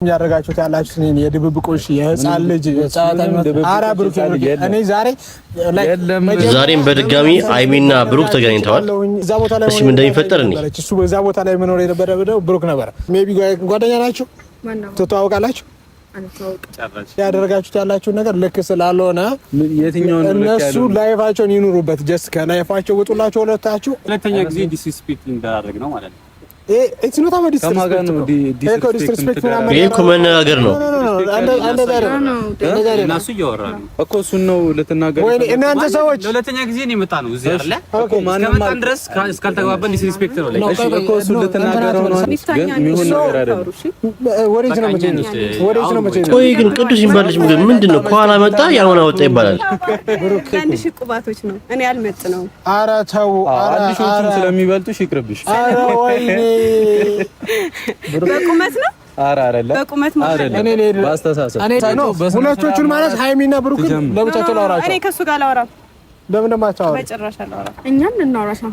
ያደረጋችሁት ያላችሁት የድብብቆሽ የህፃን ልጅ አራ ብሩክ እኔ ዛሬም በድጋሚ አይሚና ብሩክ ተገናኝተዋል። እሺ ምን እንደሚፈጠር እሱ በዛ ቦታ ላይ መኖር የነበረ ብሩክ ነበር። ሜቢ ጓደኛ ናችሁ፣ ትተዋወቃላችሁ። ያደረጋችሁት ያላችሁት ነገር ልክ ስላልሆነ እነሱ ላይፋቸውን ይኑሩበት። ጀስት ከላይፋቸው ውጡላቸው ሁለታችሁ። ሁለተኛ ጊዜ ዲስሪስፔክት እንዳደረግ ነው ማለት ነው። it's not about disrespect ይሄ እኮ መነጋገር ነው። እናሱ እያወራን እኮ እሱን ነው ልትናገር ወይ እናንተ ሰዎች ለሁለተኛ ጊዜ ነው የመጣ ነው እዚህ አይደለ እኮ ማንም ድረስ እስካልተግባባን ዲስሪስፔክት ነው ላይ እሺ እኮ እሱን ልትናገረው ነው ግን የሚሆን ነገር አይደለም። ወሬት ነው መቼ ቆይ ግን ቅዱስ ይባል ልጅ ምንድነው ከኋላ መጣ ያልሆነ ወጣ ይባላል። አንድ ሺህ ቁባቶች ነው እኔ አልመጥ ነው። ኧረ ተው አንድ ሺዎችን ስለሚበልጡሽ ይቅርብሽ። ኧረ ወይኔ በቁመት ነው አይደለም በቁመት ማለት እኔ ባስተሳሰብ ሁለቶቹን ማለት ሃይሚና ብሩክን ለብቻቸው ላወራቸው። እኔ ከሱ ጋር ላወራም ለምን እንደማታወራ በጭራሽ አላወራም። እኛን እናወራሽ ነው።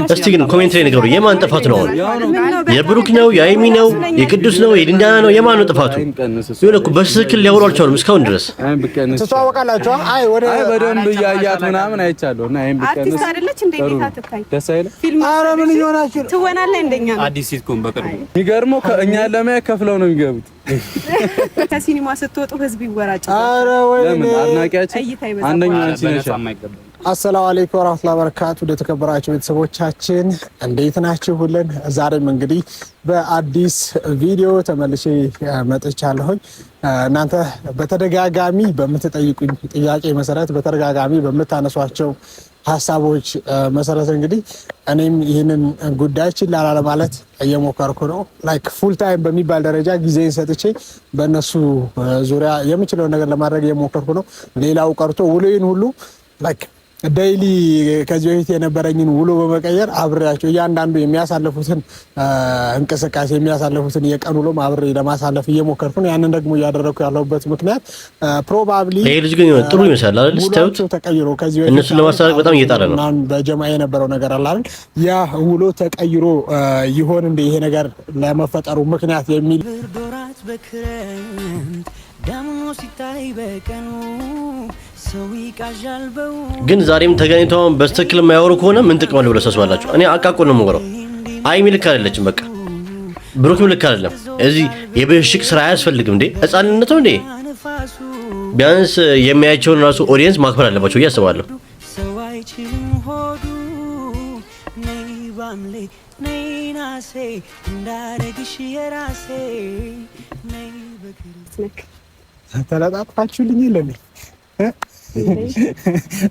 እስቲ ግን ኮሜንት ላይ ንገሩ፣ የማን ጥፋት ነው? የብሩክ ነው? የሃይሚ ነው? የቅዱስ ነው? የዲንዳና ነው? የማን ነው ጥፋቱ? ይሁን እኮ በትክክል ሊያወሩ አልቻሉም እስካሁን ድረስ። ትተዋወቃላችሁ? አይ በደንብ እያያት ምናምን አይቻለሁ እና አይም ብቀንስ አርቲስት አይደለች እንዴ? ጌታ ትታይ ደስ አይልም? ፊልም ኧረ ምን ይሆናችሁ ትወናለህ እንደኛ ነው። አዲስ ሲትኮም በቅርቡ የሚገርመው ከእኛ ለማየት ከፍለው ነው የሚገቡት። ከሲኒማ ስትወጡ ህዝብ ይወራጭ። ኧረ ወይኔ አድናቂያችን አንደኛው አንቺ ነሽ። አሰላሙ አለይኩም ወራህመቱላሂ ወበረካቱ። ለተከበራችሁ ቤተሰቦቻችን እንዴት ናችሁ? ሁሉን ዛሬም እንግዲህ በአዲስ ቪዲዮ ተመልሼ መጥቻለሁኝ። እናንተ በተደጋጋሚ በምትጠይቁኝ ጥያቄ መሰረት በተደጋጋሚ በምታነሷቸው ሀሳቦች መሰረት እንግዲህ እኔም ይህንን ጉዳይ ችላ ለማለት እየሞከርኩ ነው። ላይክ ፉል ታይም በሚባል ደረጃ ጊዜን ሰጥቼ በእነሱ ዙሪያ የምችለውን ነገር ለማድረግ እየሞከርኩ ነው። ሌላው ቀርቶ ውሎዬን ሁሉ ላይክ ዴይሊ ከዚህ በፊት የነበረኝን ውሎ በመቀየር አብሬያቸው እያንዳንዱ የሚያሳልፉትን እንቅስቃሴ የሚያሳልፉትን የቀን ውሎ አብሬ ለማሳለፍ እየሞከርኩ ነው። ያንን ደግሞ እያደረኩ ያለሁበት ምክንያት ፕሮባብሊ ይሄ ልጅ ግን ጥሩ ይመስላል አይደል? ስታዩት ተቀይሮ ከዚህ በፊት እነሱን ለማሳረቅ በጣም እየጣረ ነው። በጀማ የነበረው ነገር አለ አይደል? ያ ውሎ ተቀይሮ ይሆን እንደ ይሄ ነገር ለመፈጠሩ ምክንያት የሚል ግን ዛሬም ተገናኝተው በስተክል የማያወሩ ከሆነ ምን ጥቅም አለው ብለህ ታስባላችሁ? እኔ አቃቆ ነው የምወራው። ሃይሚ ልክ አይደለችም፣ በቃ ብሩክም ልክ አይደለም። እዚህ የብሽቅ ስራ አያስፈልግም እንዴ? ህፃንነት ነው እንዴ? ቢያንስ የሚያያቸውን ራሱ ኦዲየንስ ማክበር አለባቸው ብዬ አስባለሁ። ተለጣጥፋችሁልኝ የለም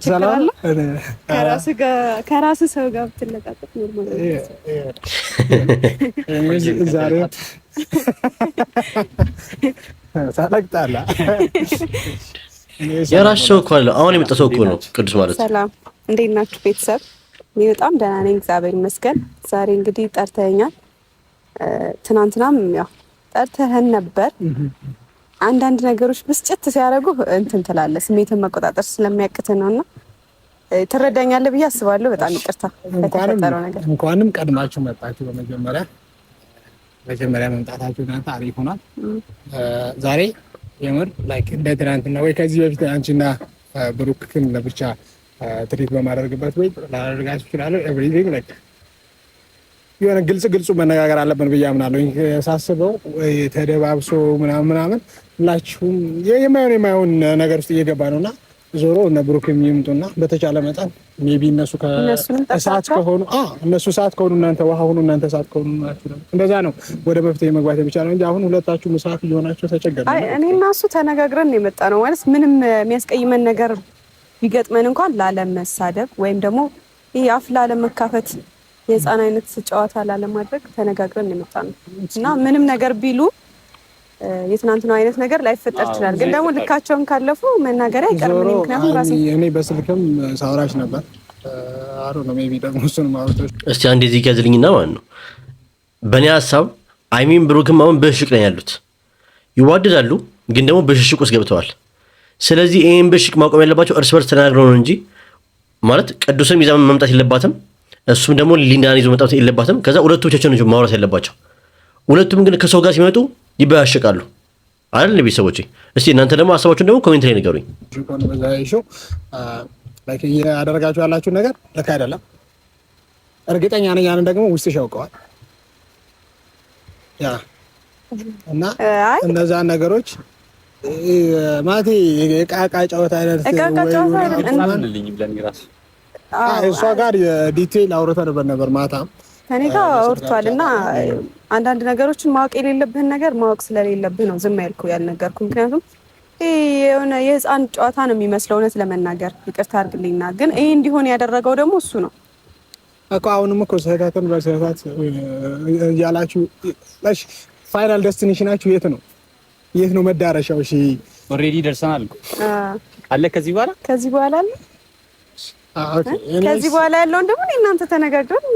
ሰላም ከራስ ሰው ጋር ብትለጣጠፍ ኖርማል ነው። ዛሬ ሳለቅጣላ የራስ ሰው እኮ አለ። አሁን የመጣ ሰው እኮ ነው ቅዱስ ማለት። ሰላም እንዴት ናችሁ ቤተሰብ? እኔ በጣም ደህና ነኝ እግዚአብሔር ይመስገን። ዛሬ እንግዲህ ጠርተኸኛል። ትናንትናም ያው ጠርተኸን ነበር። አንዳንድ ነገሮች ብስጭት ሲያደርጉ እንትን ትላለህ፣ ስሜትን መቆጣጠር ስለሚያቅት ነውና ትረዳኛለህ ብዬ አስባለሁ። በጣም ይቅርታ ለተፈጠረው ነገር። እንኳንም ቀድማችሁ መጣችሁ። በመጀመሪያ መምጣታችሁ እናንተ አሪፍ ሆኗል። ዛሬ የምር ላይክ እንደ ትናንትና ወይ ከዚህ በፊት አንቺና ብሩክን ለብቻ ትሪት በማደርግበት ወይ ላደርጋችሁ እችላለሁ። ኤቭሪቲንግ ላይክ የሆነ ግልጽ መነጋገር አለብን ብዬ አምናለሁ። ሳስበው ተደባብሶ ምናምን ሁላችሁም የማይሆን ነገር ውስጥ እየገባ ነውና ዞሮ እነ ብሩክ የሚምጡና በተቻለ መጠን ሜቢ እነሱ ከእሳት ከሆኑ እናንተ ውሃ ሆኑ፣ እናንተ እሳት ከሆኑ እንደዛ ነው ወደ መፍትሄ መግባት የሚቻለው እንጂ አሁን ሁለታችሁ እሳት እየሆናችሁ ተቸገረ። አይ እኔ እና እሱ ተነጋግረን የመጣ ነው ማለት ምንም የሚያስቀይመን ነገር ቢገጥመን እንኳን ላለመሳደብ ወይም ደግሞ ይሄ አፍ ላለመካፈት የህፃን አይነት ጨዋታ ላለማድረግ ተነጋግረን የመጣ ነው እና ምንም ነገር ቢሉ የትናንትናው አይነት ነገር ላይፈጠር ይችላል። ግን ደግሞ ልካቸውን ካለፉ መናገር አይቀርም። ምክንያቱም እኔ በስልክም ሳውራሽ ነበር አሮ ነው ሜቢ ደግሞ እሱን ማለት እስቲ አንዴ እዚህ ያዝልኝና ማለት ነው። በእኔ ሀሳብ አይሚን ብሩክም አሁን በሽቅ ላይ ያሉት ይዋደዳሉ፣ ግን ደግሞ በሽቅ ውስጥ ገብተዋል። ስለዚህ ይሄን በሽቅ ማቆም ያለባቸው እርስ በርስ ተናግረው ነው እንጂ ማለት ቅዱስም ይዛ መምጣት የለባትም፣ እሱም ደግሞ ሊንዳን ይዞ መምጣት የለባትም። ከዛ ሁለቱ ብቻቸውን ነው ማውራት ያለባቸው። ሁለቱም ግን ከሰው ጋር ሲመጡ ይበያሸቃሉ አይደል? ቤተሰቦቼ እስቲ እናንተ ደግሞ ሀሳባችሁን ደግሞ ኮሜንት ላይ ንገሩኝ። ያደረጋችሁ ያላችሁ ነገር ልክ አይደለም። እርግጠኛ ነኝ ያንን ደግሞ ውስጥሽ ያውቀዋል። ያ እና እነዛ ነገሮች ማቲ የቃቃ ጨዋታ አይነት እሷ ጋር ዲቴይል አውርተን ነበር ማታም ከኔ ጋር አውርቷል። እና አንዳንድ ነገሮችን ማወቅ የሌለብህን ነገር ማወቅ ስለሌለብህ ነው ዝም ያልኩህ ያልነገርኩህ። ምክንያቱም የሆነ የህፃን ጨዋታ ነው የሚመስለው እውነት ለመናገር ይቅርታ አድርግልኝና፣ ግን ይሄ እንዲሆን ያደረገው ደግሞ እሱ ነው እኮ። አሁንም እኮ ስህተትን በስህተት እያላችሁ እሺ፣ ፋይናል ዴስቲኔሽናችሁ የት ነው? የት ነው መዳረሻው? እሺ ኦልሬዲ ደርሰናል አለ። ከዚህ በኋላ አለ። ኦኬ፣ ከዚህ በኋላ ያለውን ደግሞ እናንተ ተነጋግረን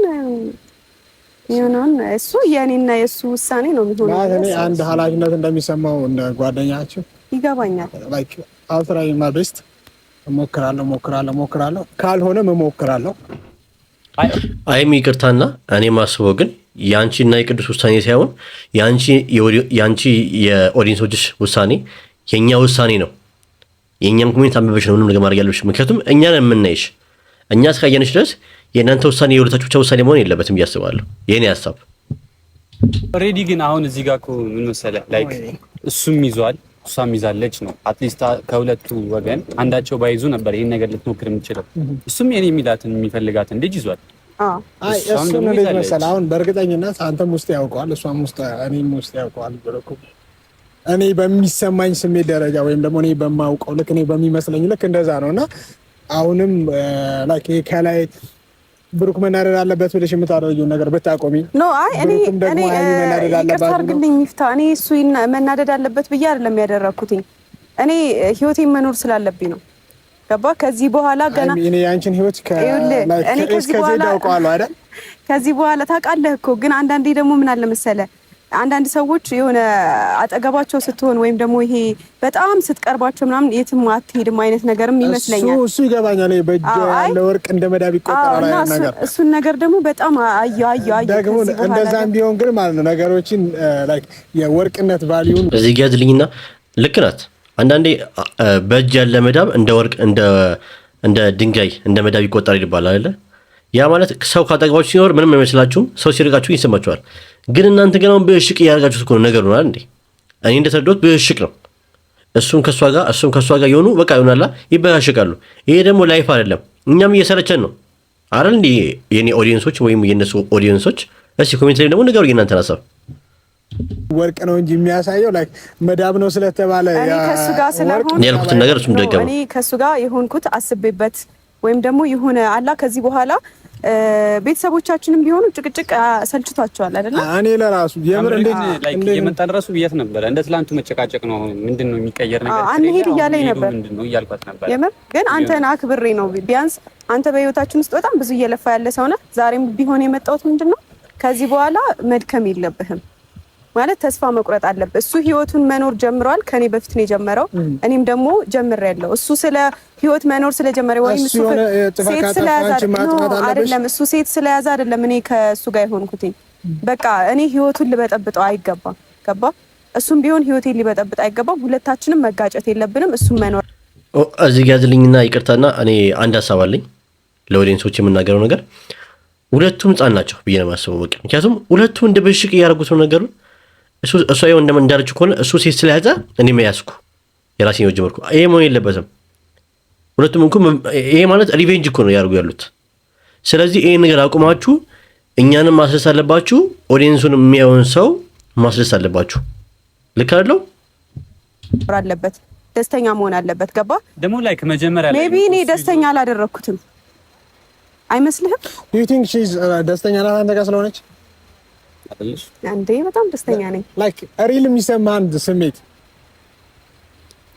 ይሁንና እሱ የኔና የሱ ውሳኔ ነው የሚሆነው። እኔ አንድ ኃላፊነት እንደሚሰማው እንደ ጓደኛችሁ ይገባኛል። ላይክ አውትራይ ማቤስት ሞክራለሁ ካልሆነ መሞክራለሁ። አይም ይቅርታና እኔ ማስበው ግን ያንቺና የቅዱስ ውሳኔ ሳይሆን ያንቺ የኦዲየንሶችሽ ውሳኔ የኛ ውሳኔ ነው። የኛም ኮሜንት አንብበሽ ነው ምንም ነገር ማድረግ ያለብሽ። ምክንያቱም እኛ ነን የምናይሽ። እኛ እስካየንሽ ድረስ የእናንተ ውሳኔ የሁለታችሁ ብቻ ውሳኔ መሆን የለበትም ብዬ አስባለሁ። የኔ ሀሳብ ኦልሬዲ ግን አሁን እዚህ ጋር እኮ ምን መሰለህ ላይክ እሱም ይዟል እሷም ይዛለች ነው። አትሊስት ከሁለቱ ወገን አንዳቸው ባይዙ ነበር ይሄን ነገር ልትሞክር የምችለው። እሱም የኔ የሚላትን የሚፈልጋትን ልጅ ይዟል። አይ እሱም እንዴት መሰለህ አሁን በእርግጠኝነት አንተም ውስጥ ያውቀዋል እሷም ውስጥ እኔም ውስጥ ያውቀዋል። ብረኩ እኔ በሚሰማኝ ስሜት ደረጃ ወይም ደግሞ እኔ በማውቀው ልክ እኔ በሚመስለኝ ልክ እንደዛ ነውና አሁንም ላይክ ከላይ ብሩክ መናደድ አለበት ብለሽ የምታደርጊው ነገር ብታቆሚ ኖ። አይ እኔ ይቅርታ አድርግልኝ ሚፍታ፣ እኔ እሱ መናደድ አለበት ብዬ አይደለም ያደረኩትኝ። እኔ ህይወቴን መኖር ስላለብኝ ነው። ገባ? ከዚህ በኋላ ገና እኔ ያንቺን ህይወት ከዚህ በኋላ ታውቃለህ እኮ። ግን አንዳንዴ ደግሞ ምን አለ መሰለህ አንዳንድ ሰዎች የሆነ አጠገባቸው ስትሆን ወይም ደግሞ ይሄ በጣም ስትቀርባቸው ምናምን የትም አትሄድም አይነት ነገርም ይመስለኛል። እሱ ይገባኛል። በእጅ ያለ ወርቅ እንደ መዳብ ይቆጠራል አይነት ነገር። እሱን ነገር ደግሞ በጣም አየሁ ደግሞ እንደዛም ቢሆን ግን ማለት ነው ነገሮችን ላይክ የወርቅነት ቫልዩን እዚህ ጋር ያዝልኝና ልክ ናት። አንዳንዴ በእጅ ያለ መዳብ እንደ ወርቅ እንደ ድንጋይ እንደ መዳብ ይቆጠራል ይባላል አይደል? ያ ማለት ሰው ካጠገባችሁ ሲኖር ምንም አይመስላችሁም፣ ሰው ሲርቃችሁ ይሰማችኋል። ግን እናንተ ግን አሁን በሽቅ እያደረጋችሁት እኮ ነው ነገሩ አይደል እንዴ? እኔ እንደተረዳሁት በሽቅ ነው። እሱም ከሷ ጋር የሆኑ በቃ ይሆናላ ይበያሽቃሉ። ይሄ ደግሞ ላይፍ አይደለም። እኛም እየሰለቸን ነው አይደል እንዴ? የኔ ኦዲየንሶች ወይም የነሱ ኦዲየንሶች እስኪ ኮሜንት ላይ ደግሞ ንገሩኝ እናንተን ሀሳብ። ወርቅ ነው እንጂ የሚያሳየው ላይክ መዳብ ነው ስለተባለ እኔ ከሱ ጋር ስለሆነ ያልኩትን ነገር እሱም ደገመው። እኔ ከሱ ጋር የሆንኩት አስቤበት ወይም ደግሞ የሆነ አላ ከዚህ በኋላ ቤተሰቦቻችንም ቢሆኑ ጭቅጭቅ ሰልችቷቸዋል አይደል? እኔ ለራሱ የምር እንዴ የመጣን ራሱ ብያት ነበር። እንደ ትላንቱ መጨቃጨቅ ነው ምንድነው የሚቀየር ነገር አንሄድ እያለኝ ነበር። ምንድነው እያልኳት ነበር። የምር ግን አንተን አክብሬ ነው። ቢያንስ አንተ በህይወታችን ውስጥ በጣም ብዙ እየለፋ ያለ ሰው ነህ። ዛሬም ቢሆን የመጣሁት ምንድነው ከዚህ በኋላ መድከም የለብህም ማለት ተስፋ መቁረጥ አለበት። እሱ ህይወቱን መኖር ጀምሯል። ከኔ በፊት ነው የጀመረው። እኔም ደግሞ ጀምሬያለሁ። እሱ ስለ ህይወት መኖር ስለጀመረ ወይም እሱ ሴት ስለያዘ አይደለም እሱ ሴት ስለያዘ አይደለም እኔ ከእሱ ጋር የሆንኩት። በቃ እኔ ህይወቱን ልበጠብጠው አይገባም። ገባ? እሱም ቢሆን ህይወቴን ሊበጠብጥ አይገባም። ሁለታችንም መጋጨት የለብንም። እሱም መኖር እዚህ ጋር ያዝልኝና ይቅርታና እኔ አንድ ሀሳብ አለኝ ለኦዲየንሶች የምናገረው ነገር። ሁለቱም ህጻን ናቸው ብዬ ነው የማስበው። በቃ ምክንያቱም ሁለቱም እንደ በሽቅ እያደረጉት ነው ነገሩን። እሷ ይኸው እንዳለችው ከሆነ እሱ ሴት ስለያዘ እኔም ያዝኩ የራሴን ነው ጀመርኩ። ይሄ መሆን የለበትም። ሁለቱም እኮ ይሄ ማለት ሪቬንጅ እኮ ነው ያደርጉ ያሉት። ስለዚህ ይሄን ነገር አቁማችሁ እኛንም ማስደሰት አለባችሁ፣ ኦዲየንሱን የሚያዩን ሰው ማስደሰት አለባችሁ። ልክ አይደለው? አለበት ደስተኛ መሆን አለበት። ገባ? ደግሞ ላይክ መጀመሪያ ላይ ሜቢ እኔ ደስተኛ አላደረኩትም አይመስልህም? ዩ ቲንክ ሺ ኢዝ ደስተኛ ናት አንተ ጋር ስለሆነች አይደልሽ? አንዴ በጣም ደስተኛ ነኝ። ላይክ ሪል የሚሰማን ስሜት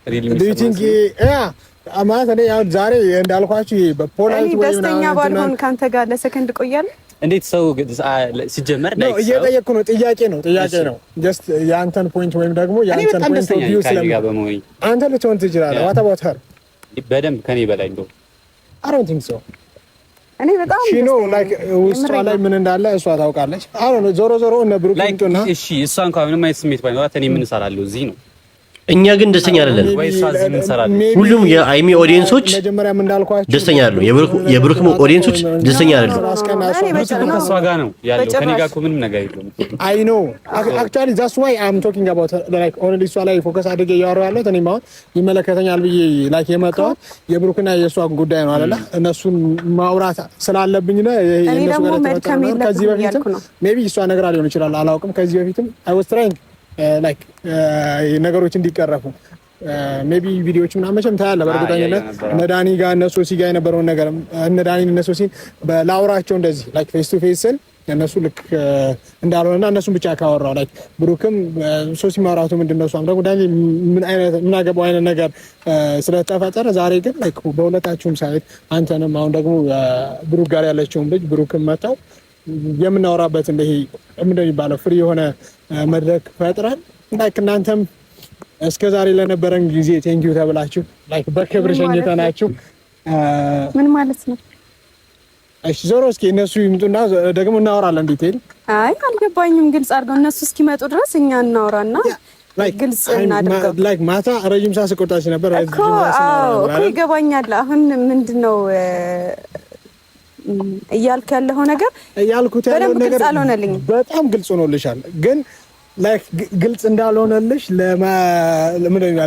ሪል ዱ ዩ ቲንክ ያ አማት እኔ ያው ዛሬ እንዳልኳችሁ በፖላይት ወይ ነው ደስተኛ ባልሆን ካንተ ጋር ለሰከንድ ቆያለሁ። እንዴት ሰው ሲጀመር ነው እየጠየቅኩ ነው። ጥያቄ ነው ጀስት የአንተን ፖይንት ወይም ደግሞ የአንተን ፖይንት ኦፍ ቪው ስለምን አንተ ልትሆን ትችላለህ። ዋት አባውት ሄር በደንብ ከኔ በላይ እንደው I don't think so እኔ በጣም ሺኖ ላይክ ውስጧ ላይ ምን እንዳለ እሷ ታውቃለች። አሁን ዞሮ ዞሮ እነ ብሩክ እንትና እሺ እሷ እንኳን ምንም አይነት ስሜት ባይኖራት እኔ ምን እሰራለሁ እዚህ ነው። እኛ ግን ደስተኛ አይደለም። ሁሉም የአይሚ ኦዲየንሶች መጀመሪያም እንዳልኳችሁ ደስተኛ አይደሉም። የብሩክም ኦዲየንሶች ደስተኛ አይደሉም። ከእሷ ጋር ነው ያለው። ከኔ ጋር እኮ ምንም ነገር የለውም። አይ ኖ አክቹዋሊ ዛትስ ዋይ አም ቶኪንግ አባውት ላይክ ኦንሊ እሷ ላይ ፎከስ አድርጌ እያወራሁ ያለሁት እኔም አሁን ይመለከተኛል ብዬ ላይክ የመጣሁት የብሩክና የእሷ ጉዳይ ነው አይደለ? እነሱን ማውራት ስላለብኝ ነው። የእነሱ ጋር ከዚህ በፊትም ሜቢ እሷ ነግራ ሊሆን ይችላል አላውቅም። ከዚህ በፊትም አይ ዋዝ ትራይንግ ላይክ ነገሮች እንዲቀረፉ ሜቢ ቪዲዮዎች ምናምን መቼም ታያለህ። በእርግጠኝነት እነ ዳኒ ጋር እነ ሶሲ ጋር የነበረውን ነገር እነ ዳኒ እነ ሶሲን በላውራቸው እንደዚህ ላይክ ፌስ ቱ ፌስ እነሱ ልክ እንዳልሆነና እነሱን ብቻ ካወራው ላይክ ብሩክም ሶሲ ማውራቱ ምንድነው እሷም ደግሞ ዳኒ ምን አገባው አይነት ነገር ስለተፈጠረ ዛሬ ግን ላይክ በሁለታችሁም ሳይት አንተንም አሁን ደግሞ ብሩክ ጋር ያለችውን ልጅ ብሩክም መጣው የምናወራበት እንደዚህ ምንድነው የሚባለው ፍሪ የሆነ መድረክ ፈጥረን ላይክ እናንተም እስከ ዛሬ ለነበረን ጊዜ ቴንኪው ተብላችሁ ላይክ በክብር ሸኝተናችሁ ምን ማለት ነው? እሺ ዞሮ እስኪ እነሱ ይምጡና ደግሞ እናወራለን ዲቴል። አይ አልገባኝም። ግልጽ አድርገው እነሱ እስኪመጡ ድረስ እኛ እናወራና ግልጽ እናድርገው። ላይክ ማታ ረጅም ሰዓት ስቆጣች ነበር እኮ ይገባኛል። አሁን ምንድነው እያልክ ያለው ነገር እያልኩት ያለው ነገር በጣም ግልጽ ሆኖልሻል። ግን ላይክ ግልጽ እንዳልሆነልሽ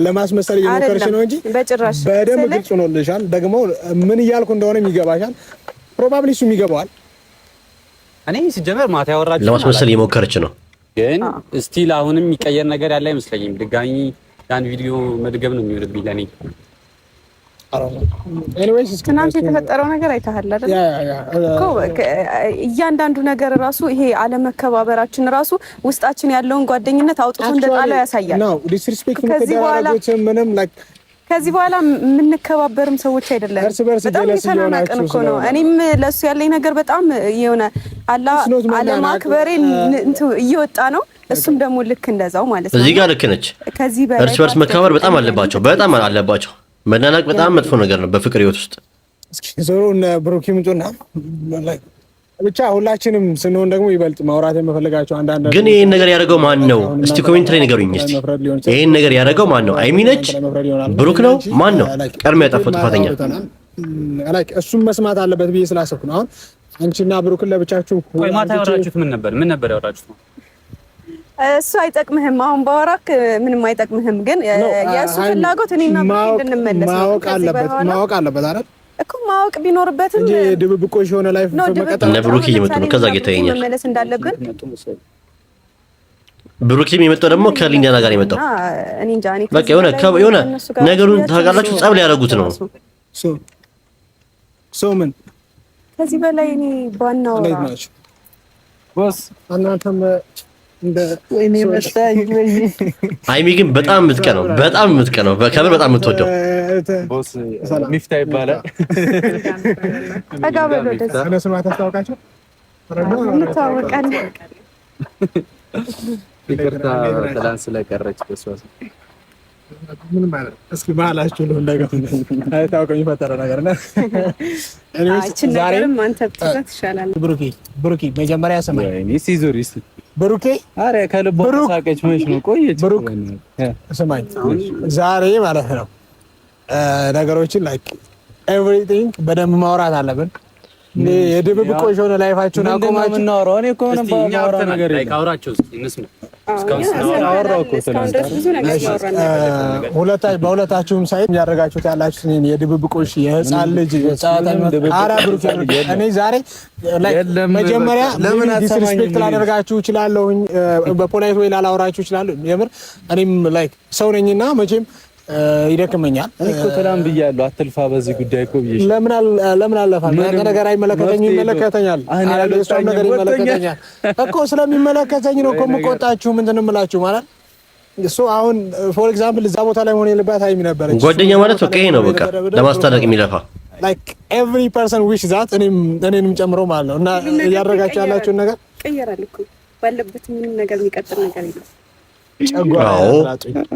ለማስመሰል እየሞከርሽ ነው እንጂ በጭራሽ በደንብ ግልጽ ሆኖልሻል። ደግሞ ምን እያልኩ እንደሆነም ይገባሻል። ፕሮባብሊ እሱም ይገባዋል። እኔ ሲጀመር ማታ ያወራችሁ ለማስመሰል እየሞከረች ነው። ግን ስቲል አሁንም የሚቀየር ነገር ያለ አይመስለኝም። ድጋሚ ያን ቪዲዮ መድገም ነው የሚሆንብኝ ለኔ። ኤኒዌይስ ትናንት የተፈጠረው ነገር አይተሃል አይደል? እያንዳንዱ ነገር ራሱ ይሄ አለመከባበራችን ራሱ ውስጣችን ያለውን ጓደኝነት አውጥቶ እንደጣለው ያሳያል። ከዚህ በኋላ የምንከባበርም ሰዎች አይደለም። በጣም የተናናቀን እኮ ነው። እኔም ለሱ ያለኝ ነገር በጣም የሆነ አለማክበሬ እየወጣ ነው። እሱም ደግሞ ልክ እንደዛው ማለት ነው። እዚህ ጋር ልክ ነች። እርስ በርስ መከባበር በጣም አለባቸው። መናናቅ በጣም መጥፎ ነገር ነው በፍቅር ህይወት ውስጥ። እስኪ ዞሮ እነ ብሩክ ይምጡና ብቻ ሁላችንም ስንሆን ደግሞ ይበልጥ ማውራት የምፈልጋቸው አንዳንድ ግን ይሄን ነገር ያደረገው ማን ነው? እስቲ ኮሜንት ላይ ንገሩኝ። እስቲ ይሄን ነገር ያደረገው ማን ነው? አይሚ ነች? ብሩክ ነው? ማን ነው ቀድሞ ያጠፋው ጥፋተኛ? ላይክ እሱም መስማት አለበት ብዬ ስላሰብኩ ነው። አሁን አንቺና ብሩክን ለብቻችሁ ወይ ማታ ያወራችሁት ምን ነበር ያወራችሁት? እሱ አይጠቅምህም። አሁን ባወራክ ምንም አይጠቅምህም። ግን የእሱ ፍላጎት እኔና ብሩክ እንድንመለስ ማወቅ አለበት አይደል እኮ ማወቅ ቢኖርበትም እንጂ ድብብቆሽ የሆነ ላይፍ መቀጠል እና ብሩክ እየመጡ ነው። ከዛ ጌታ ይኛል መመለስ እንዳለብን ብሩክ የሚመጣው ደግሞ ከሊንዳና ጋር የመጣው እኔ እንጃ። እኔ በቃ የሆነ ነገሩን ታውቃላችሁ፣ ጸብ ሊያደርጉት ነው። ምን ከዚህ በላይ እኔ ባናወራ ቦስ እናንተም ወይኔ መጣኝ ወይ አይሚ ግን በጣም የምትቀነው ከበር በጣም የምትወደው ቦስ ሚፍታ ይባላል። አጋበሎ ደስ እነሱ ማታስታውቃቸው እንታወቃለን። ይቅርታ ትላንት ስለቀረች በሷስ ምን ማለት እስኪ ማላችሁ ነው እንደገና አይታወቀኝ የሚፈጠረው ነገር ነው። እኔ ዛሬም አንተ ብትፈት ይሻላል። ብሩኪ መጀመሪያ ሰማኝ እኔ ሲዞሪስ ብሩኬ አረ ከልቦ ተሳቀች መች ነው ቆየች። ብሩክ ሰማኝ ዛሬ ማለት ነው ነገሮችን ላይክ ኤቭሪቲንግ በደንብ ማውራት አለብን። የድብብቆሽ የሆነ ላይፋችሁን አቆማችሁ እናወራው። እኔ እኮ ምንም ባወራ ነገር ላይ ካውራችሁ እንስማ። በሁለታችሁም ሳይት ያደረጋችሁት ያላችሁት የድብብቆሽ የህፃን ልጅ እኔ ዛሬ መጀመሪያ ለምን ዲስሪስፔክት ላደርጋችሁ እችላለሁኝ፣ በፖላይት ወይ ላላወራችሁ እችላለሁ። የምር እኔም ላይክ ሰው ነኝና መቼም ይደክመኛል እኮ ተላም ብያለሁ። አትልፋ በዚህ ጉዳይ እኮ ብዬሽ ለምን አለፋል? ነገር አይመለከተኝም። ይመለከተኛል እሷም ነገር ይመለከተኛል እኮ ስለሚመለከተኝ ነው እኮ የምቆጣችሁ። ምንድን ነው የምላችሁ ማለት እሱ አሁን ፎር ኤግዛምፕል እዛ ቦታ ላይ መሆን የለባት አይሚ ነበረች። ጓደኛ ማለት በቃ ይሄ ነው፣ በቃ ለማስታረቅ የሚለፋ ላይክ ኤቭሪ ፐርሰን ዊሽ ዛት እኔንም ጨምሮ ማለት ነው። እና እያደረጋችሁ ያላችሁን ነገር ቀየራል እኮ ባለበት ምንም ነገር የሚቀጥል ነገር የለም። ጨጓራው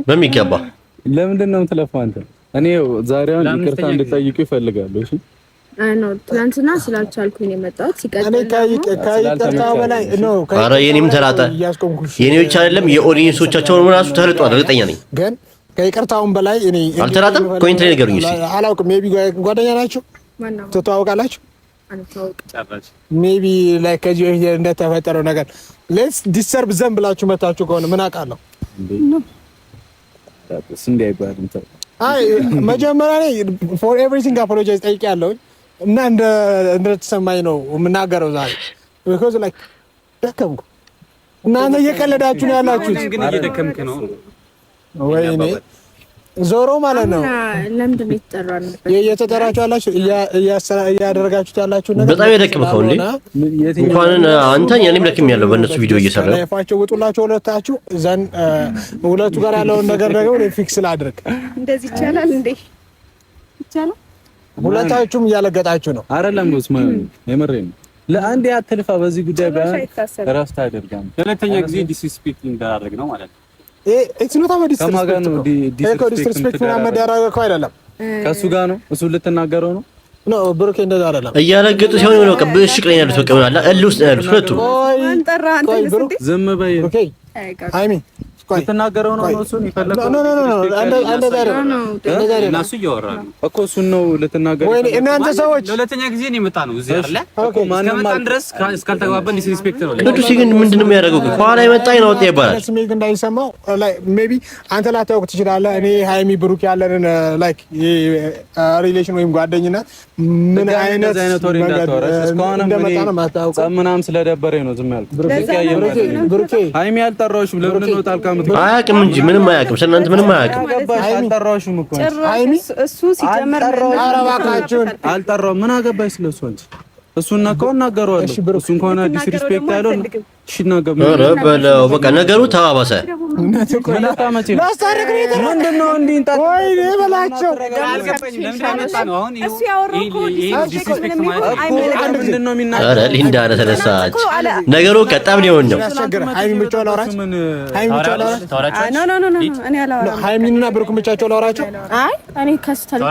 በሚገባ ለምንድን ነው የምትለፋው አንተ? እኔ ዛሬውን ይቅርታ እንድጠይቁ ይፈልጋለሁ። እሺ ነው ትናንትና ስላልቻልኩኝ የመጣሁት። ሲቀጥል ከይቅርታ በላይ ነው። ኧረ የኔም ተላጠ የኔ ብቻ አይደለም የኦዲየንሶቻቸውን ራሱ ተልጧል። እርግጠኛ ነኝ ግን ከይቅርታውን በላይ እኔ አልተላጠም። ኮሜንት ላይ ንገሩኝ እስኪ። አላውቅም። ሜቢ ጓደኛ ናችሁ? ትተዋወቃላችሁ? ሜቢ ላይ ከዚህ በፊት እንደተፈጠረው ነገር ሌትስ ዲሰርብ ዘም ብላችሁ መታችሁ ከሆነ ምን አውቃለሁ። አይ መጀመሪያ ላይ ፎር ኤቭሪቲንግ አፖሎጃይዝ ጠይቄያለሁ እና እንደተሰማኝ ነው የምናገረው ዛሬ because like ደከምኩ። እናንተ እየቀለዳችሁ ነው ያላችሁት። ግን እየደከምክ ነው ወይኔ ዞሮ ማለት ነው። ለምንድን ነው የተጠራነው? እየተጠራችሁ ያላችሁ እያደረጋችሁት ያላችሁ ነገር በጣም የደከምከው እንዴ? እንኳን አንተ እኔም ደክሜያለሁ በእነሱ ቪዲዮ እየሰራሁ ላይፋቸው ውጡላችሁ ሁለታችሁ ዘን ሁለቱ ጋር ያለውን ነገር ደግሞ ፊክስ ላድርግ። እንደዚህ ይቻላል እንዴ? ይቻላል። ሁለታችሁም እያለገጣችሁ ነው አይደለም? ኡስማን የምሬን ነው። ለአንድ ያትልፋ በዚህ ጉዳይ ጋር እረፍት አድርጋም ለሁለተኛ ጊዜ ዲስሪስፔክት እንዳደረግ ነው ማለት ነው። it's not about disrespect ምናምን መደራረግ እኮ አይደለም። ከሱ ጋር ነው እሱ ልትናገረው ነው። ኖ ብሩክ እንደዛ አይደለም። እያለገጡ ሲሆን ነው ቀብሽ ቅለኛ ያሉት በቃ ምን አለ እልህ ውስጥ ያሉት ሁለቱ። አንጠራ አንተ ዝም በይ ኦኬ ሃይሚ ልትናገረው ነው እሱን ይፈልጋል። ኖ እንደዛ አይደለም። እነሱ እያወራሉ እኮ እሱን ነው ልትናገረው። ወይኔ እናንተ ሰዎች ለሁለተኛ ጊዜ ነው የመጣ ነው እዚህ አይደለ እኮ ማንም ድረስ እስካልተግባባን ዲስሪስፔክት ነው። ቅዱስ ግን ምንድነው የሚያደርገው? ከኋላ የመጣ ይናወጣ ይባላል። ስሜት እንዳይሰማው ላይክ ሜቢ አንተ ላታውቅ ትችላለህ። እኔ ሃይሚ ብሩክ ያለንን ላይክ ሪሌሽን ወይም ጓደኝነት ምን አይነት ወሬ እንዳታወራሽ እስካሁንም እኔ ምናምን ስለደበረኝ ነው ዝም ያልኩት። ብሩክ ሃይሚ አልጠራሁሽም። ለምን ነው ጣልቃ አያውቅም እንጂ ምንም አያውቅም። ስለእናንተ ምንም አያውቅም። አልጠራሁሽም እኮ እሱ ሲጀመር አልጠራሁም። ምን አገባሽ ስለሱ አንቺ? እሱን ነካው እናገረዋለሁ። እሱን ከሆነ ዲስሪስፔክት ያለው እሺ እናገር። ኧረ በለው በቃ ነገሩ ተባባሰ። ምንድነው እንዲህ እንጣ ወይ በላቸው ኧረ ሊንዳ ተነሳች። ነገሩ ቀጣም ሊሆን ነው። ሃይሚንና ብሩክ ብቻቸው ላወራቸው። አይ እኔ ከስተልኩ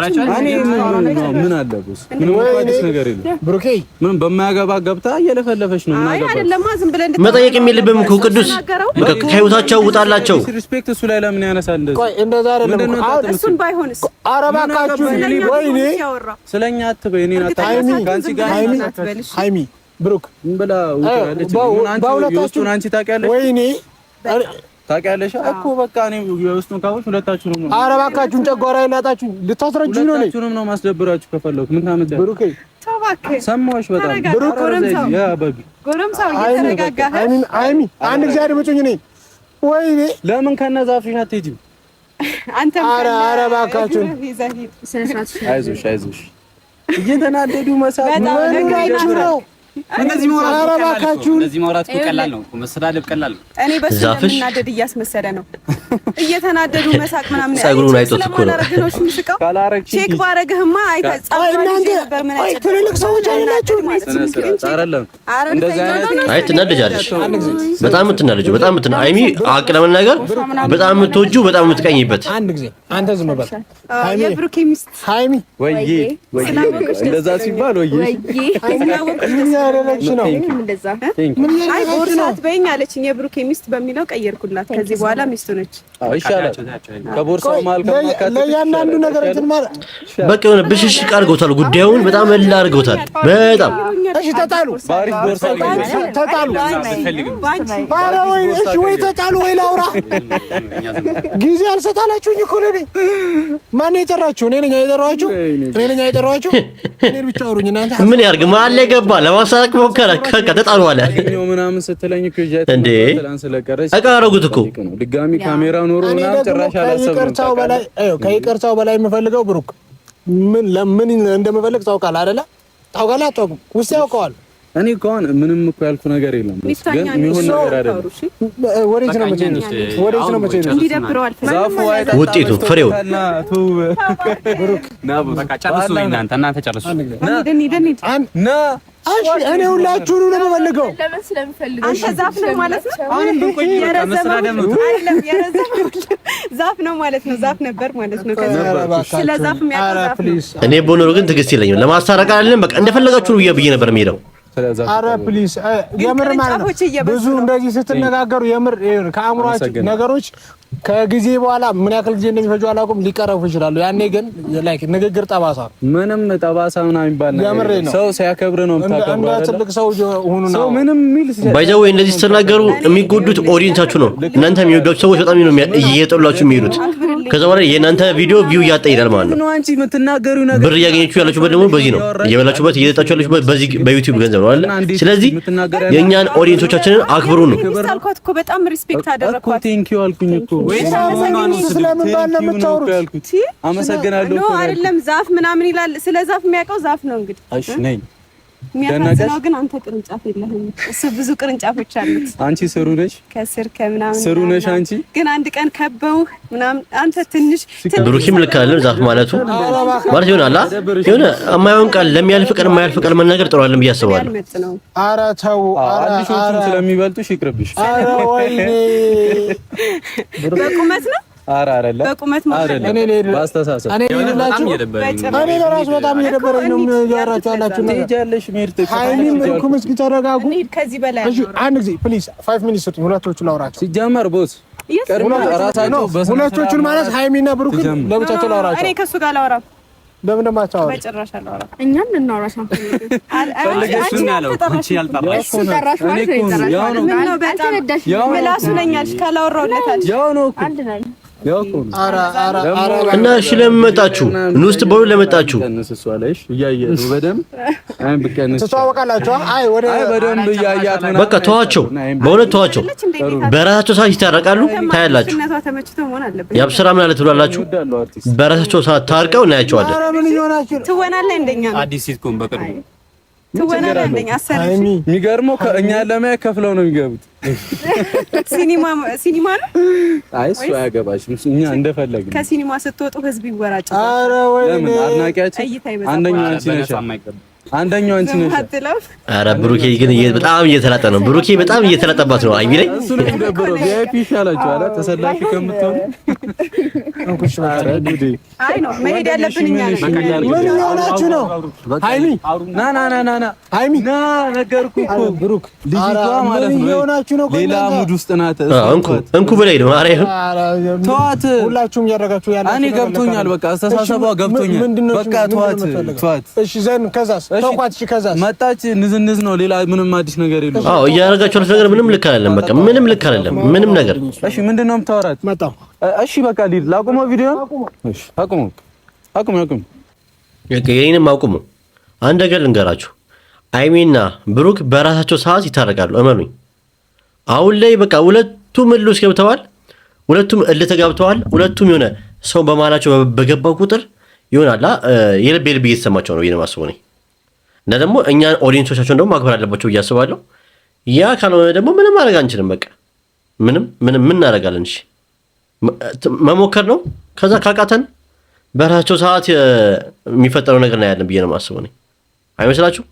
ምን አለብስ ምንም አዲስ ነገር የለም። ብሩኬ ምን በማያገባ ገብታ እየለፈለፈች ነው። ምን አገባ መጠየቅ የለብህም እኮ ቅዱስ በቃ ከህይወታቸው ውጣላቸው። ዲስሪስፔክት እሱ ላይ ለምን ያነሳል እንደዚህ? ቆይ እንደዛ አይደለም። እሱን ባይሆንስ ኧረ እባካችሁ ወይኔ ስለኛ አትበይ። እኔን አታይሚ ካንቺ ጋር ሃይሚ ብሩክ እንብላ ውጣለች። ምን አንቺ የውስጡን አንቺ ታውቂያለሽ? ወይኔ ታውቂያለሽ እኮ በቃ እኔ የውስጡን ካወቅሽ ሁለታችሁንም ነው። ኧረ እባካችሁን ጨጓራ ይላጣችሁ ልታስረጁኝ ነው። ሁለታችሁንም ነው ማስደብራችሁ ከፈለኩ ምን ታመጣ? ብሩክ ሰማሁሽ በጣም ብሩክ ያ ባቢ ጎረምሳው እየተረጋጋ ሃይሚ አንድ ጊዜ አድምጪኝ ነኝ። ወይኔ ለምን ከነዛ አፍሪካ አትሄጂም? አንተ ኧረ እባካችሁን አይዞሽ እየተናደዱ መሳብ ነው። እንደዚህ ማውራት ቀላል ነው። መሰዳደብ ቀላል ነው። እኔ በሱ ለምናደድ እያስመሰለ ነው። እየተናደዱ መሳቅ ምናምን ጸጉሩን አይቶት እኮ ነው። ቼክ ባረግህማ ትልልቅ ሰዎች አይደላችሁ። አይ ትናደጃለሽ። በጣም የምትናደጂው በጣም ሃይሚ አቅ ለመናገር በጣም የምትወጂው በጣም የምትቀኝበት አንድ ጊዜ አንተ ዝም በል የብሩኬ ሚስት ሃይሚ ወይዬ እንደዛ ሲባል ወይዬ ያደረግሽ ነው። አይ ቦርሳት በይኝ አለችኝ። የብሩኬ ሚስት በሚለው ቀየርኩላት። ከዚህ በኋላ ሚስቱ ነች። አዎ ይሻላል። ከቦርሳው መሀል ከማካተት ለእያንዳንዱ ነገር እንትን ማለት በቃ የሆነ ብሽሽቅ አድርገውታል። ጉዳዩን በጣም እልህ አድርገውታል። በጣም እሺ ተጣሉ፣ ባሪፍ ቦርሳ ተጣሉ። ባለ ወይ እሺ ወይ ተጣሉ ወይ ላውራ ጊዜ አልሰጣላችሁኝ እኮ ለኔ። ማን የጠራችሁ? እኔ ነኝ የጠራኋችሁ። እኔ ብቻ አውሩኝ እናንተ። ምን ያርግ መሀል ላይ ገባ ለማሳረቅ ሞከረ። ከተጣሉ አለ ምናምን ስትለኝ እኮ ይጃት እንዴ እቃ አደረጉት እኮ ድጋሚ ካሜራ ኖሮ ምናምን ጭራሽ አላሰብኩም። ከይቅርታው በላይ የምፈልገው ብሩክ ምን ለምን እንደምፈልግ ታውቃለህ አይደለ? ታውቃለህ አታውቅም? ውስጥ ያውቀዋል። እኔ እንኳን ምንም እኮ ያልኩ ነገር የለም። ግን የሚሆን ነገር አይደለም። ወዴት ነው የምትሄጂው? እንዲደብረዋል ዛፉ ውጤቱ ፍሬው ብሩክ በቃ ጨርሱ። እናንተ ጨርሱ። ና እኔ ሁላችሁንም ነው የምፈልገው። አንተ ዛፍ ነው ማለት ነው። አሁንም ብንቆይ መሰዳደብ ነው። ዛፍ ነው ማለት ነው። ዛፍ ነበር ማለት ነው። ስለ ዛፍ የሚያውቀው ዛፍ ነው። እኔ ቦኖ ግን ትዕግስት የለኝም ለማስታረቅ አይደለም። በቃ እንደፈለጋችሁ ብዬ ነበር የምሄደው። አረ ፕሊዝ የምር ማለት ነው። ብዙ እንደዚህ ስትነጋገሩ የምር ከአእምሯችሁ ነገሮች ከጊዜ በኋላ ምን ያክል ጊዜ እንደሚፈጁ አላውቅም፣ ሊቀረፉ ይችላሉ። ያኔ ግን ላይክ ንግግር ጠባሳ ምንም ጠባሳ ምናምን የሚባል ነገር ሰው ሲያከብር ነው የምታከብረው። እንደ ትልቅ ሰው ሆኑ ነው ሰው ምንም ሚል ባይዘው እንደዚህ ስትናገሩ የሚጎዱት ኦዲየንሳችሁ ነው። እናንተ የሚወዷችሁ ሰዎች በጣም ነው እየጠሏችሁ የሚሄዱት። ከዛ በኋላ የእናንተ ቪዲዮ ቪው እያጣ ይሄዳል ማለት ነው። አንቺ የምትናገሪው ነገር ብር እያገኛችሁ ያላችሁበት ደግሞ በዚህ ነው። እየበላችሁበት እየጠጣችሁ ያላችሁበት በዚህ በዩቲዩብ ገንዘብ ነው አይደል? ስለዚህ የእኛን ኦዲየንሶቻችንን አክብሩ ነው። አልኳት እኮ በጣም ሪስፔክት አደረኳት እኮ ቴንኪው አልኩኝ እኮ አመሰግናለሁ እኮ አይደለም። ዛፍ ምናምን ይላል። ስለ ዛፍ የሚያውቀው ዛፍ ነው እንግዲህ። እሺ ነኝ የሚያሳዝነው ግን አንተ ቅርንጫፍ የለህም። እሱ ብዙ ቅርንጫፎች አሉት። አንቺ ስሩ ነሽ፣ ከስር ከምናምን ስሩ ነሽ። አንቺ ግን አንድ ቀን ከበውህ ምናምን አንተ ትንሽ ብሩኪም ልክ አይደለም። ዛፍ ማለቱ ማለት ይሆናል የሆነ የማይሆን ቃል ለሚያልፍ ቀን የማያልፍ ቃል መናገር ጥሩ አይደለም ብዬ አስባለሁ። ኧረ ተው፣ አዲሶቹም ስለሚበልጡሽ ይቅርብሽ። ኧረ ወይኔ በቁመት ነው። ኧረ አይደለም በቁመት ማለት እኔ ባስተሳሰብ እኔ ለራሱ በጣም እየደበረኝ ነው ያወራችሁ ያላችሁ ነገር። ትሄጃለሽ ሜርት ሃይሚም ብሩክም እስኪ ተረጋጉ። ከዚህ በላይ እሺ አንድ ጊዜ ፕሊዝ 5 ሚኒትስ ስጡኝ፣ ሁለቶቹ ላውራቸው። ሲጀመር ቦስ ቀድሞ ራሳቸው ሁለቶቹን ማለት ሃይሚና ብሩክን ለብቻቸው ላውራቸው። እኔ ከሱ ጋር ላውራ ለምን እንደማታወራ በጭራሽ አላወራ። እኛም ልናወራሽ አንፈልግም። ፈልገሽ ነው ያለው አንቺ ያልጠራሽ ምላሱ ነኝ አልሽ ካላወራሁለታል ያው ነው እኮ አንድ ነን። እና እሺ ለምን መጣችሁ? ንውስጥ በሉ ለመጣችሁ ተነስሷለሽ እያየሁ በደንብ አይ ብቀንስ ተዋወቃላችሁ። አይ ወደ በደንብ እያያት ነው። በቃ ተዋቸው፣ በእውነት ተዋቸው። በራሳቸው ሰዓት ይታረቃሉ፣ ታያላችሁ። ያብስራ ምን አለ ትሏላችሁ። በራሳቸው ሰዓት ታርቀው እናያቸዋለን። ትወናለህ እንደኛ ነው። አዲስ ሲትኮም በቅርቡ ትወናለህ እንደኛ አሰሪ። የሚገርመው ከእኛ ለማያ ከፍለው ነው የሚገቡት። ሲኒማ ነው። አይ እሱ አያገባሽም። እኛ እንደፈለግን ከሲኒማ ስትወጡ ህዝብ ይወራጫል። ኧረ ወይኔ አድናቂያችን አንደኛው አንቺ ነሽ። አንደኛው አንቺ ነሽ። ኧረ ብሩኬ ግን በጣም እየተላጠ ነው። ብሩኬ በጣም እየተላጠባት ነው። አይቢ ላይ እሱ ነው የሚደብረው። ቪአይፒ ይሻላችኋል ተሰላፊ ከምትሆኑ። አይ ነው መሄድ ያለብን እኛ ነን። ምን ሆናችሁ ነው? ሃይሚ ና ሃይሚ ና ነገርኩህ እኮ ብሩክ ልጅቷ ማለት ነው የሆናችሁ ነው። ሌላ ሙድ ውስጥ ናት። እንኩ በላይ ነው። አሬ ተዋት። ሁላችሁም እያደረጋችሁ ያላችሁ እኔ ገብቶኛል። በቃ አስተሳሰቧ ገብቶኛል። በቃ ተዋት። እሺ ዘን ከዛስ ተውኳት። እሺ ከዛስ መጣች። ንዝንዝ ነው። ሌላ ምንም አዲስ ነገር የለም። አዎ እያደረጋችሁት ነገር ምንም ልክ አይደለም። በቃ ምንም ልክ አይደለም። ምንም ነገር እሺ ምንድነው የምታወራት? መጣሁ። እሺ በቃ ሊድ ላቁመው ቪዲዮ። እሺ አቁሙ። የኔንም አቁሙ። አንድ ነገር ልንገራችሁ። አይሚና ብሩክ በራሳቸው ሰዓት ይታረቃሉ። እመኑኝ። አሁን ላይ በቃ ሁለቱም እልህ ውስጥ ገብተዋል። ሁለቱም እልህ ተጋብተዋል። ሁለቱም የሆነ ሰው በመሀላቸው በገባው ቁጥር ይሆናል የልብ እየተሰማቸው ነው ብዬ ነው የማስበው እኔ። እና ደግሞ እኛን ኦዲየንሶቻቸውን ደግሞ ማክበር አለባቸው ብዬ አስባለሁ። ያ ካልሆነ ደግሞ ምንም ማድረግ አንችልም። በቃ ምንም ምን እናደርጋለን? እሺ መሞከር ነው። ከዛ ካቃተን በራሳቸው ሰዓት የሚፈጠረው ነገር ነው ያለን ብዬ ነው የማስበው እኔ። አይመስላችሁ?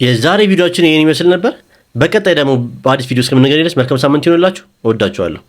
የዛሬ ቪዲዮአችን ይሄን ይመስል ነበር። በቀጣይ ደግሞ በአዲስ ቪዲዮ እስከምንገናኝ ድረስ መልካም ሳምንት ይሁንላችሁ። እወዳችኋለሁ።